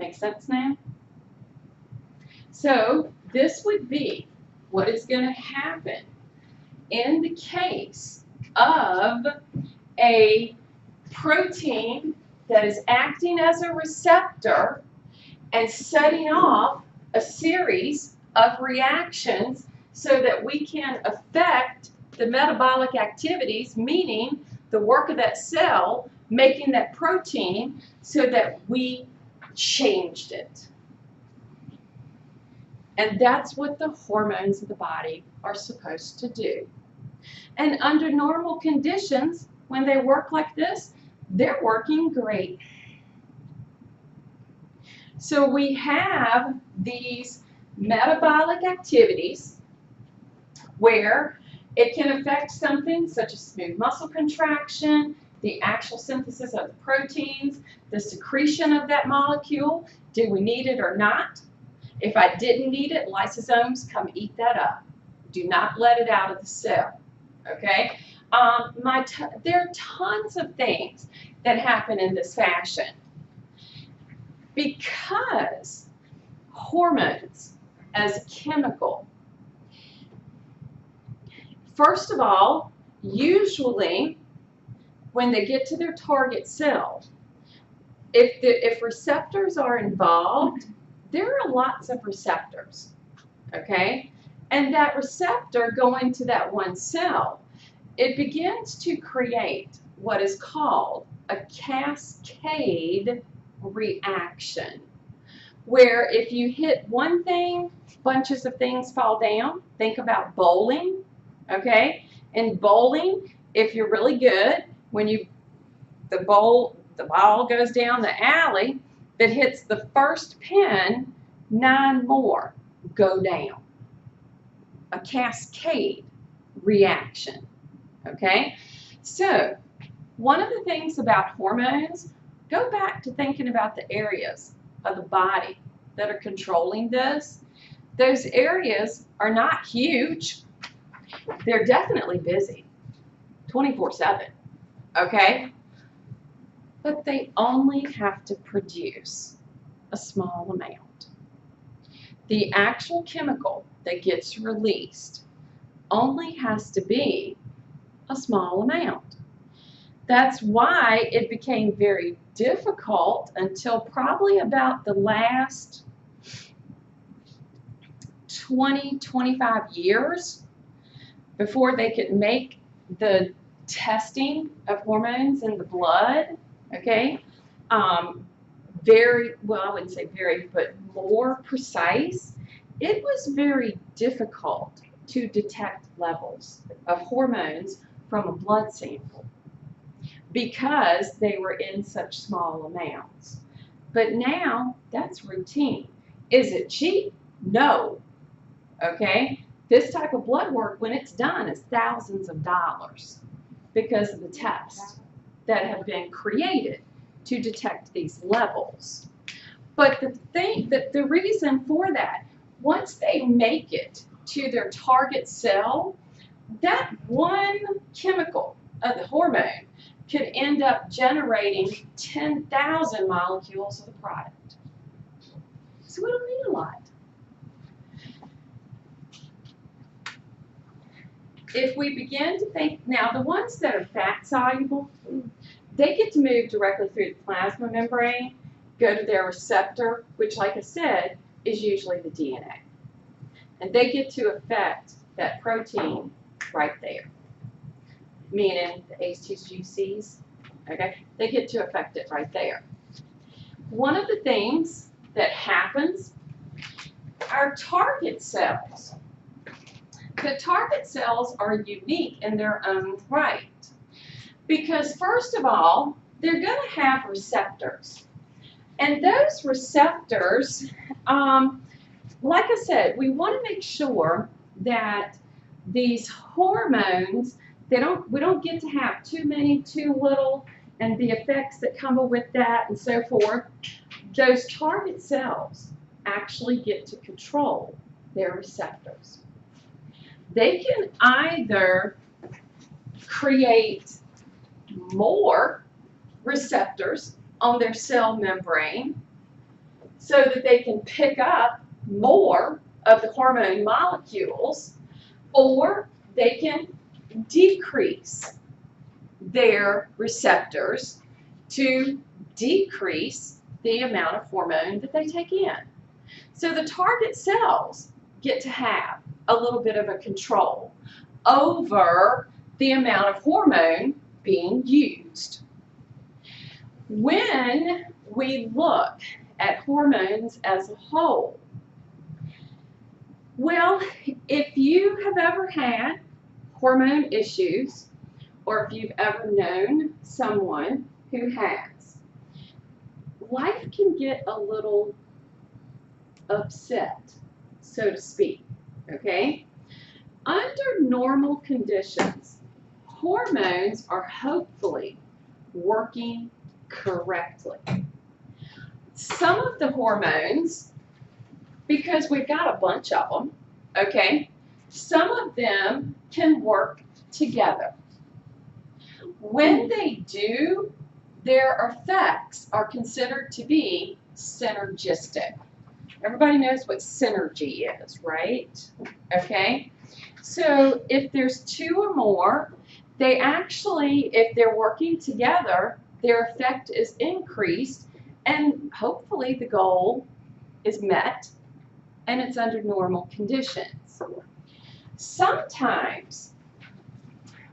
Make sense now? So this would be what is going to happen in the case of a protein that is acting as a receptor and setting off a series of reactions so that we can affect the metabolic activities, meaning the work of that cell making that protein so that we changed it. And that's what the hormones of the body are supposed to do. And under normal conditions, when they work like this, they're working great. So we have these metabolic activities where it can affect something such as smooth muscle contraction, the actual synthesis of the proteins, the secretion of that molecule. Do we need it or not? If I didn't need it, lysosomes come eat that up. Do not let it out of the cell. Okay? There are tons of things that happen in this fashion. Because hormones as a chemical, first of all, usually when they get to their target cell, if receptors are involved, there are lots of receptors, okay? And that receptor going to that one cell, it begins to create what is called a cascade reaction, where if you hit one thing, bunches of things fall down. Think about bowling, okay? In bowling, if you're really good, when the ball goes down the alley, that hits the first pin, 9 more go down. A cascade reaction, okay? So one of the things about hormones, go back to thinking about the areas of the body that are controlling this. Those areas are not huge. They're definitely busy, 24/7, okay? But they only have to produce a small amount. The actual chemical that gets released only has to be a small amount. That's why it became very difficult until probably about the last 20, 25 years before they could make the testing of hormones in the blood, okay, very, well, I wouldn't say very, but more precise. It was very difficult to detect levels of hormones from a blood sample because they were in such small amounts. But now, that's routine. Is it cheap? No. Okay? This type of blood work, when it's done, is thousands of dollars because of the tests that have been created to detect these levels. But the reason for that, once they make it to their target cell, that one chemical of the hormone could end up generating 10,000 molecules of the product. So we don't need a lot. If we begin to think, now the ones that are fat soluble, they get to move directly through the plasma membrane, go to their receptor, which, like I said, is usually the DNA. And they get to affect that protein right there, meaning the H2GCs, okay? They get to affect it right there. One of the things that happens, our target cells, the target cells are unique in their own right. Because first of all, they're going to have receptors. And those receptors, like I said, we want to make sure that these hormones, we don't get to have too many, too little, and the effects that come with that and so forth. Those target cells actually get to control their receptors. They can either create more receptors on their cell membrane so that they can pick up more of the hormone molecules, or they can decrease their receptors to decrease the amount of hormone that they take in. So the target cells get to have a little bit of a control over the amount of hormone being used. When we look at hormones as a whole, well, if you have ever had hormone issues, or if you've ever known someone who has, life can get a little upset, so to speak, okay? Under normal conditions, hormones are hopefully working correctly. Some of the hormones, because we've got a bunch of them, okay, some of them can work together. When they do, their effects are considered to be synergistic. Everybody knows what synergy is, right? Okay, so if there's two or more, they actually, if they're working together, their effect is increased, and hopefully the goal is met, and it's under normal conditions. Sometimes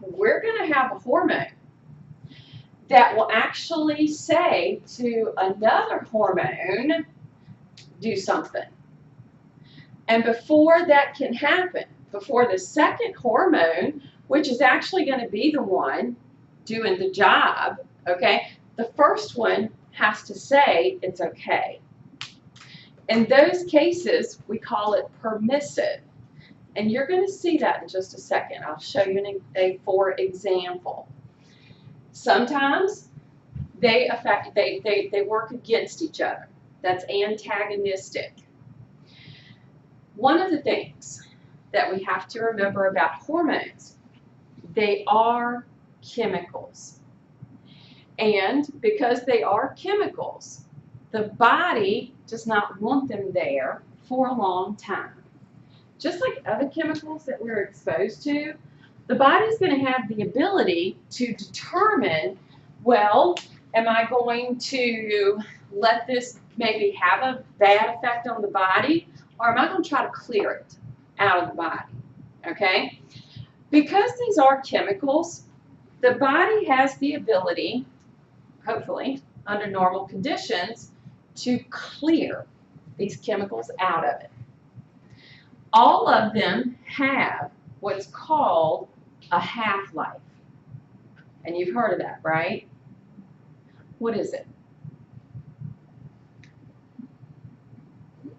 we're going to have a hormone that will actually say to another hormone, do something. And before that can happen, before the second hormone, which is actually going to be the one doing the job, okay, the first one has to say it's okay. In those cases, we call it permissive. And you're going to see that in just a second. I'll show you a for example. Sometimes they work against each other. That's antagonistic. One of the things that we have to remember about hormones, they are chemicals. And because they are chemicals, the body does not want them there for a long time. Just like other chemicals that we're exposed to, the body's going to have the ability to determine, well, am I going to let this maybe have a bad effect on the body, or am I going to try to clear it out of the body, okay? Because these are chemicals, the body has the ability, hopefully, under normal conditions, to clear these chemicals out of it. All of them have what's called a half-life. And you've heard of that, right? What is it?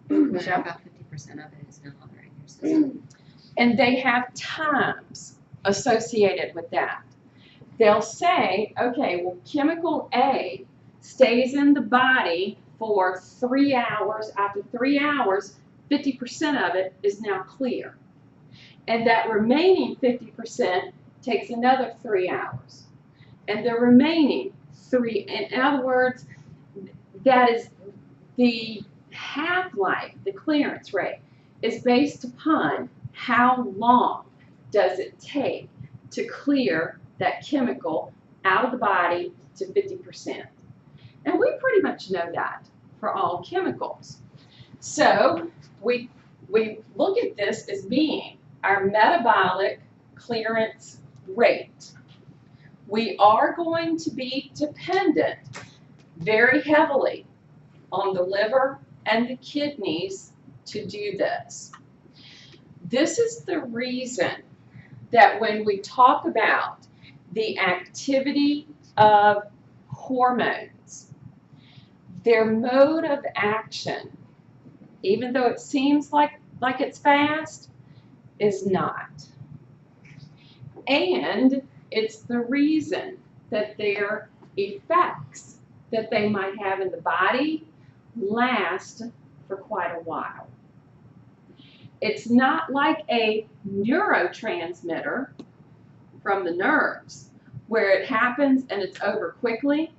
About 50% of it is no longer in your system. And they have times associated with that. They'll say, okay, well, chemical A stays in the body for 3 hours. After 3 hours, 50% of it is now clear. And that remaining 50% takes another 3 hours. And the remaining 3, in other words, that is the half-life, the clearance rate, is based upon how long does it take to clear that chemical out of the body to 50%. And we pretty much know that for all chemicals. So we look at this as being our metabolic clearance rate. We are going to be dependent very heavily on the liver and the kidneys to do this. This is the reason that when we talk about the activity of hormones, their mode of action, even though it seems like it's fast, is not. And it's the reason that their effects that they might have in the body last for quite a while. It's not like a neurotransmitter from the nerves where it happens and it's over quickly.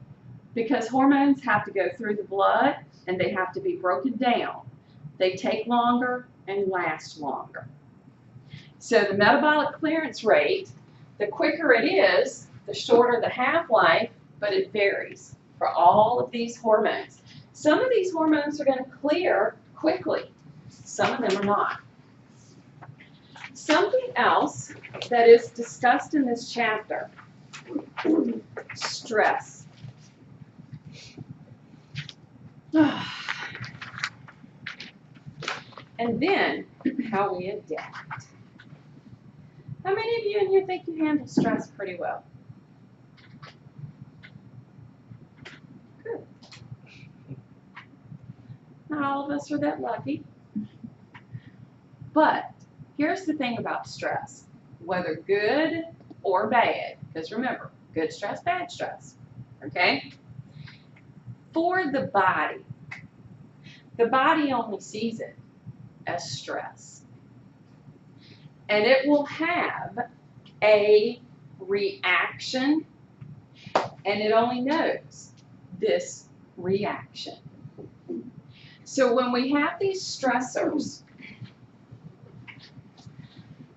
because hormones have to go through the blood and they have to be broken down. They take longer and last longer. So the metabolic clearance rate, the quicker it is, the shorter the half-life, but it varies for all of these hormones. Some of these hormones are going to clear quickly. Some of them are not. Something else that is discussed in this chapter, stress. And then how we adapt. How many of you in here think you handle stress pretty well? Good. Not all of us are that lucky. But here's the thing about stress, whether good or bad, because remember, good stress, bad stress, okay? For the body only sees it as stress. And it will have a reaction, and it only knows this reaction. So when we have these stressors,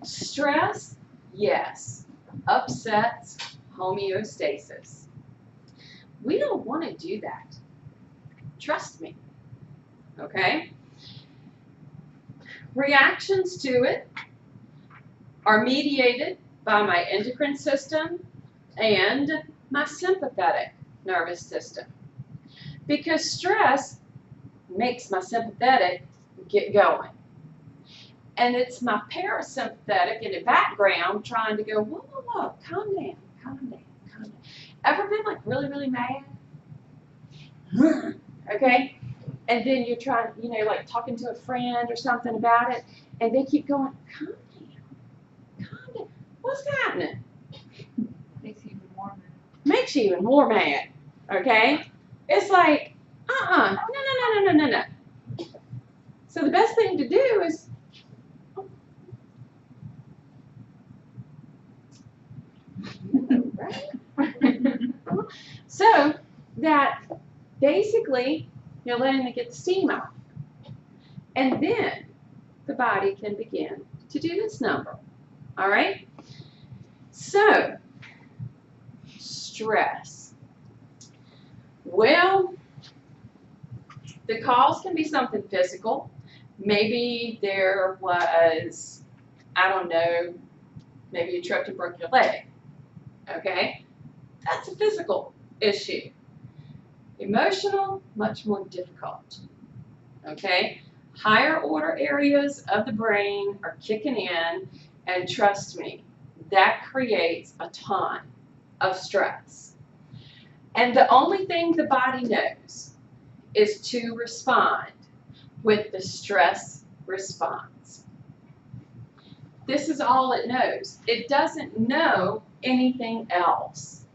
stress, yes, upsets homeostasis. We don't want to do that. Trust me. Okay? Reactions to it are mediated by my endocrine system and my sympathetic nervous system. Because stress makes my sympathetic get going. And it's my parasympathetic in the background trying to go, whoa, whoa, whoa, calm down, calm down, calm down. Ever been like really, really mad? Okay? And then you're trying, you know, like talking to a friend or something about it, and they keep going, calm down, calm down. What's happening? Makes you even more mad. Makes you even more mad. Okay? It's like, no. So the best thing to do is, right? So that basically you're letting it get the steam out. And then the body can begin to do this number. All right? So, stress. Well, the cause can be something physical. Maybe there was, I don't know, maybe you tripped and broke your leg. Okay? That's a physical issue. Emotional, much more difficult. Okay? Higher order areas of the brain are kicking in, and trust me, that creates a ton of stress. And the only thing the body knows is to respond with the stress response. This is all it knows. It doesn't know anything else.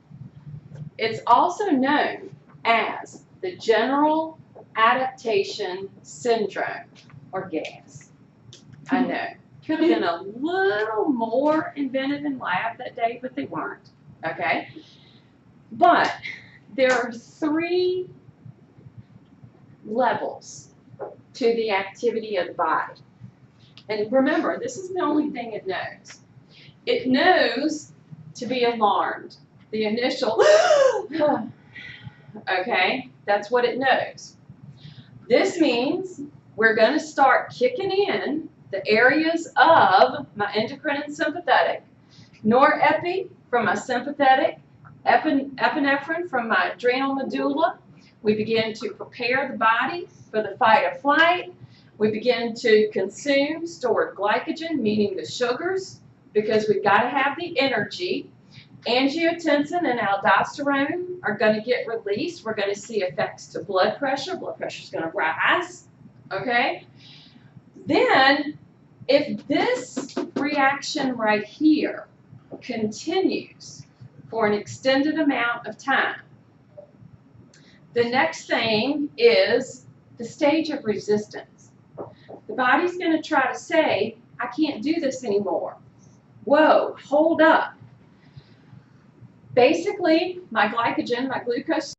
It's also known as the General Adaptation Syndrome, or GAS. I know. Could have been a little more inventive in lab that day, but they weren't. Okay? But there are 3 levels to the activity of the body. And remember, this is the only thing it knows. It knows to be alarmed. The initial, okay, that's what it knows. This means we're going to start kicking in the areas of my endocrine and sympathetic, norepi from my sympathetic, epinephrine from my adrenal medulla. We begin to prepare the body for the fight or flight. We begin to consume stored glycogen, meaning the sugars, because we've got to have the energy. Angiotensin and aldosterone are going to get released. We're going to see effects to blood pressure. Blood pressure is going to rise. Okay? Then, if this reaction right here continues for an extended amount of time, the next thing is the stage of resistance. The body's going to try to say, I can't do this anymore. Whoa, hold up. Basically, my glycogen, my glucose